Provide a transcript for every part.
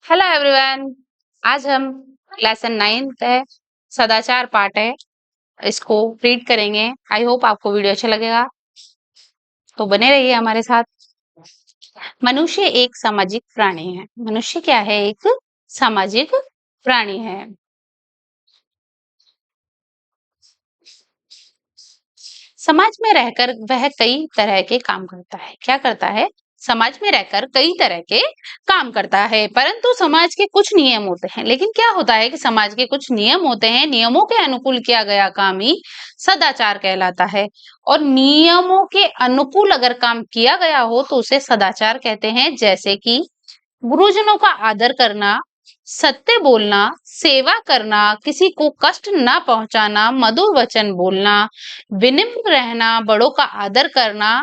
Hello everyone. आज हम lesson 9 है, सदाचार पार्ट है, इसको रीड करेंगे। आई होप आपको वीडियो अच्छा लगेगा, तो बने रहिए हमारे साथ। मनुष्य एक सामाजिक प्राणी है। मनुष्य क्या है? एक सामाजिक प्राणी है। समाज में रहकर वह कई तरह के काम करता है। क्या करता है? समाज में रहकर कई तरह के काम करता है, परंतु समाज के कुछ नियम होते हैं। लेकिन क्या होता है कि समाज के कुछ नियम होते हैं, नियमों के अनुकूल किया गया काम ही सदाचार कहलाता है। और नियमों के अनुकूल अगर काम किया गया हो तो उसे सदाचार कहते हैं। जैसे कि गुरुजनों का आदर करना, सत्य बोलना, सेवा करना, किसी को कष्ट ना पहुंचाना, मधुर वचन बोलना, विनम्र रहना, बड़ों का आदर करना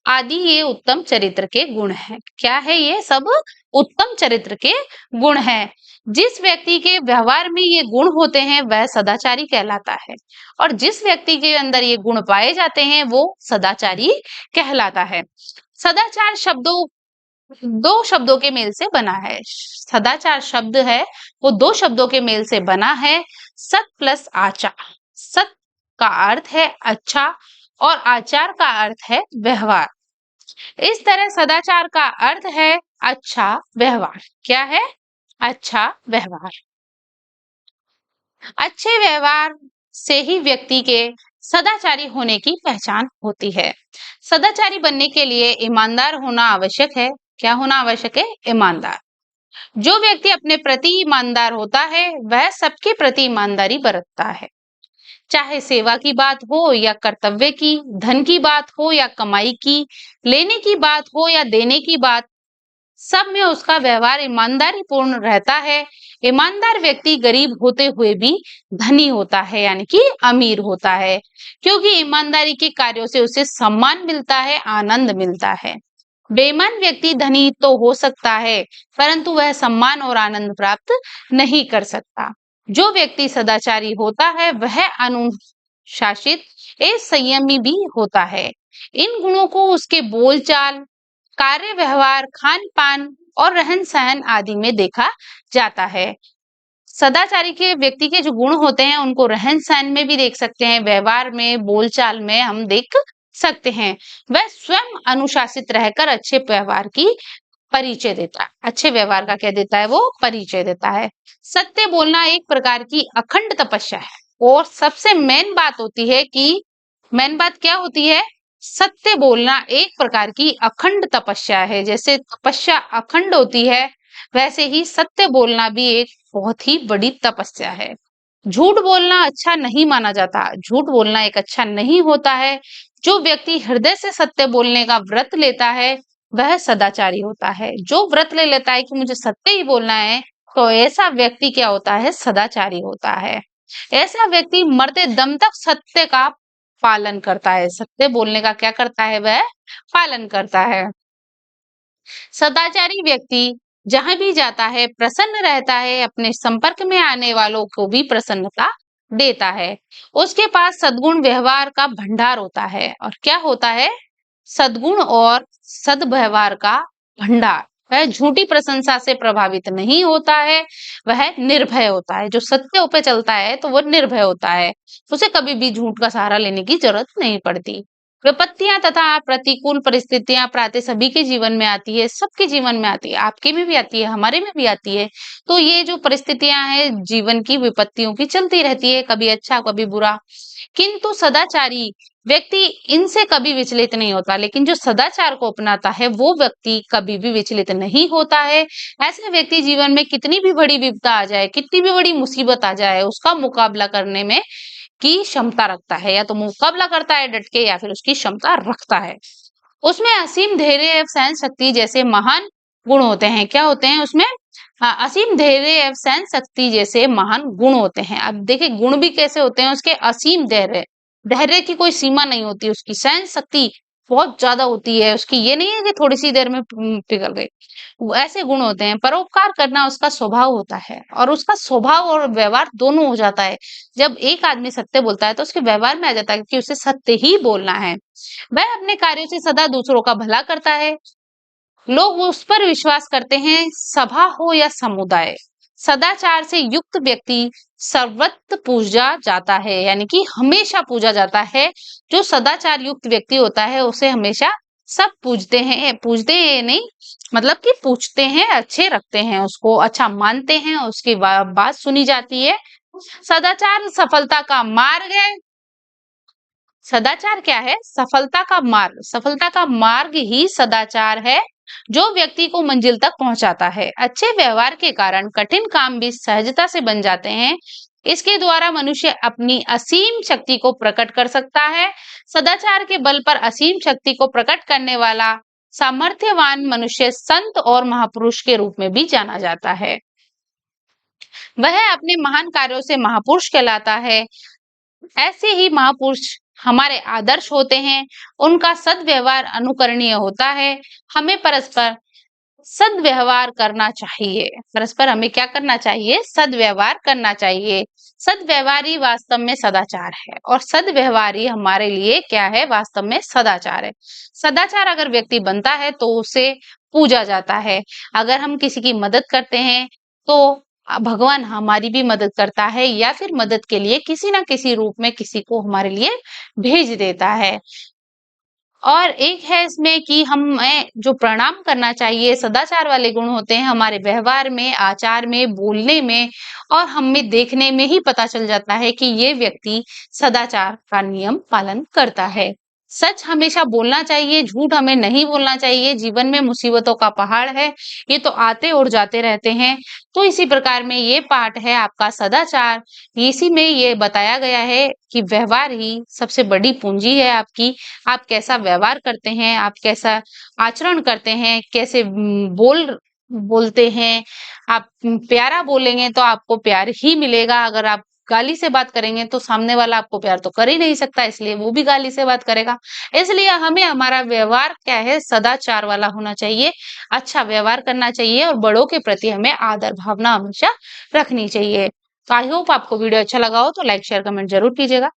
आदि ये उत्तम चरित्र के गुण हैं। क्या है? ये सब उत्तम चरित्र के गुण हैं। जिस व्यक्ति के व्यवहार में ये गुण होते हैं वह सदाचारी कहलाता है, और जिस व्यक्ति के अंदर ये गुण पाए जाते हैं वो सदाचारी कहलाता है। सदाचार शब्दों दो शब्दों के मेल से बना है। सदाचार शब्द है वो दो शब्दों के मेल से बना है, सत प्लस आचार। सत का अर्थ है अच्छा और आचार का अर्थ है व्यवहार। इस तरह सदाचार का अर्थ है अच्छा व्यवहार। क्या है? अच्छा व्यवहार। अच्छे व्यवहार से ही व्यक्ति के सदाचारी होने की पहचान होती है। सदाचारी बनने के लिए ईमानदार होना आवश्यक है। क्या होना आवश्यक है? ईमानदार। जो व्यक्ति अपने प्रति ईमानदार होता है वह सबके प्रति ईमानदारी बरतता है। चाहे सेवा की बात हो या कर्तव्य की, धन की बात हो या कमाई की, लेने की बात हो या देने की बात, सब में उसका व्यवहार ईमानदारी पूर्ण रहता है। ईमानदार व्यक्ति गरीब होते हुए भी धनी होता है, यानी कि अमीर होता है, क्योंकि ईमानदारी के कार्यों से उसे सम्मान मिलता है, आनंद मिलता है। बेईमान व्यक्ति धनी तो हो सकता है, परंतु वह सम्मान और आनंद प्राप्त नहीं कर सकता। जो व्यक्ति सदाचारी होता है वह अनुशासित एवं संयमी भी होता है। इन गुणों को उसके बोलचाल, कार्य व्यवहार, खान पान और रहन सहन आदि में देखा जाता है। सदाचारी के व्यक्ति के जो गुण होते हैं उनको रहन सहन में भी देख सकते हैं, व्यवहार में, बोलचाल में हम देख सकते हैं। वह स्वयं अनुशासित रहकर अच्छे व्यवहार की परिचय देता है। अच्छे व्यवहार का क्या देता है? वो परिचय देता है। सत्य बोलना एक प्रकार की अखंड तपस्या है। और सबसे मेन बात होती है कि मेन बात क्या होती है? सत्य बोलना एक प्रकार की अखंड तपस्या है। जैसे तपस्या अखंड होती है वैसे ही सत्य बोलना भी एक बहुत ही बड़ी तपस्या है। झूठ बोलना अच्छा नहीं माना जाता। झूठ बोलना एक अच्छा नहीं होता है। जो व्यक्ति हृदय से सत्य बोलने का व्रत लेता है वह सदाचारी होता है। जो व्रत ले लेता है कि मुझे सत्य ही बोलना है, तो ऐसा व्यक्ति क्या होता है? सदाचारी होता है। ऐसा व्यक्ति मरते दम तक सत्य का पालन करता है। सत्य बोलने का क्या करता है? वह पालन करता है। सदाचारी व्यक्ति जहां भी जाता है प्रसन्न रहता है, अपने संपर्क में आने वालों को भी प्रसन्नता देता है। उसके पास सद्गुण व्यवहार का भंडार होता है। और क्या होता है? सद्गुण और सद्व्यवहार का भंडार। वह झूठी प्रशंसा से प्रभावित नहीं होता है, वह निर्भय होता है। जो सत्य पे चलता है तो वो निर्भय होता है, उसे कभी भी झूठ का सहारा लेने की जरूरत नहीं पड़ती। विपत्तियां तथा प्रतिकूल परिस्थितियां प्रातः सभी के जीवन में आती है, सबके जीवन में आती है, आपके में भी आती है, हमारे में भी आती है। तो ये जो परिस्थितियां हैं जीवन की, विपत्तियों की, चलती रहती है, कभी अच्छा कभी बुरा। किंतु सदाचारी व्यक्ति इनसे कभी विचलित नहीं होता। लेकिन जो सदाचार को अपनाता है वो व्यक्ति कभी भी विचलित नहीं होता है। ऐसे व्यक्ति जीवन में कितनी भी बड़ी विपदा आ जाए, कितनी भी बड़ी मुसीबत आ जाए, उसका मुकाबला करने में की क्षमता रखता है। या तो मुकाबला करता है डट के, या फिर उसकी क्षमता रखता है। उसमें असीम धैर्य एवं सहन शक्ति जैसे महान गुण होते हैं। क्या होते हैं उसमें? असीम धैर्य एवं सहन शक्ति जैसे महान गुण होते हैं। अब देखिए गुण भी कैसे होते हैं उसके? असीम धैर्य, धैर्य की कोई सीमा नहीं होती उसकी। सहन शक्ति बहुत ज्यादा होती है उसकी, ये नहीं है कि थोड़ी सी देर में पिघल गई। वो ऐसे गुण होते हैं। परोपकार करना उसका स्वभाव होता है, और उसका स्वभाव और व्यवहार दोनों हो जाता है। जब एक आदमी सत्य बोलता है तो उसके व्यवहार में आ जाता है कि उसे सत्य ही बोलना है। वह अपने कार्यों से सदा दूसरों का भला करता है। लोग उस पर विश्वास करते हैं, सभा हो या समुदाय। सदाचार से युक्त व्यक्ति सर्वत्र पूजा जाता है, यानी कि हमेशा पूजा जाता है। जो सदाचार युक्त व्यक्ति होता है उसे हमेशा सब पूजते हैं नहीं, मतलब कि पूछते हैं, अच्छे रखते हैं, उसको अच्छा मानते हैं, उसकी बात सुनी जाती है। सदाचार सफलता का मार्ग है। सदाचार क्या है? सफलता का मार्ग। सफलता का मार्ग ही सदाचार है, जो व्यक्ति को मंजिल तक पहुंचाता है। अच्छे व्यवहार के कारण कठिन काम भी सहजता से बन जाते हैं। इसके द्वारा मनुष्य अपनी असीम शक्ति को प्रकट कर सकता है। सदाचार के बल पर असीम शक्ति को प्रकट करने वाला सामर्थ्यवान मनुष्य संत और महापुरुष के रूप में भी जाना जाता है। वह अपने महान कार्यों से महापुरुष कहलाता है। ऐसे ही महापुरुष हमारे आदर्श होते हैं। उनका सद्व्यवहार अनुकरणीय होता है। हमें परस्पर सद्व्यवहार करना चाहिए। परस्पर हमें क्या करना चाहिए? सद्व्यवहार करना चाहिए। सद्व्यवहार ही वास्तव में सदाचार है, और सद्व्यवहार ही हमारे लिए क्या है? वास्तव में सदाचार है। सदाचार अगर व्यक्ति बनता है तो उसे पूजा जाता है। अगर हम किसी की मदद करते हैं तो भगवान हमारी भी मदद करता है, या फिर मदद के लिए किसी ना किसी रूप में किसी को हमारे लिए भेज देता है। और एक है इसमें कि हमें जो प्रणाम करना चाहिए, सदाचार वाले गुण होते हैं हमारे व्यवहार में, आचार में, बोलने में, और हमें देखने में ही पता चल जाता है कि ये व्यक्ति सदाचार का नियम पालन करता है। सच हमेशा बोलना चाहिए, झूठ हमें नहीं बोलना चाहिए। जीवन में मुसीबतों का पहाड़ है, ये तो आते और जाते रहते हैं। तो इसी प्रकार में ये पाठ है आपका सदाचार। इसी में ये बताया गया है कि व्यवहार ही सबसे बड़ी पूंजी है आपकी। आप कैसा व्यवहार करते हैं, आप कैसा आचरण करते हैं, कैसे बोलते हैं। आप प्यारा बोलेंगे तो आपको प्यार ही मिलेगा। अगर आप गाली से बात करेंगे तो सामने वाला आपको प्यार तो कर ही नहीं सकता, इसलिए वो भी गाली से बात करेगा। इसलिए हमें हमारा व्यवहार क्या है? सदाचार वाला होना चाहिए। अच्छा व्यवहार करना चाहिए, और बड़ों के प्रति हमें आदर भावना हमेशा रखनी चाहिए। तो आई होप आपको वीडियो अच्छा लगा हो तो लाइक शेयर कमेंट जरूर कीजिएगा।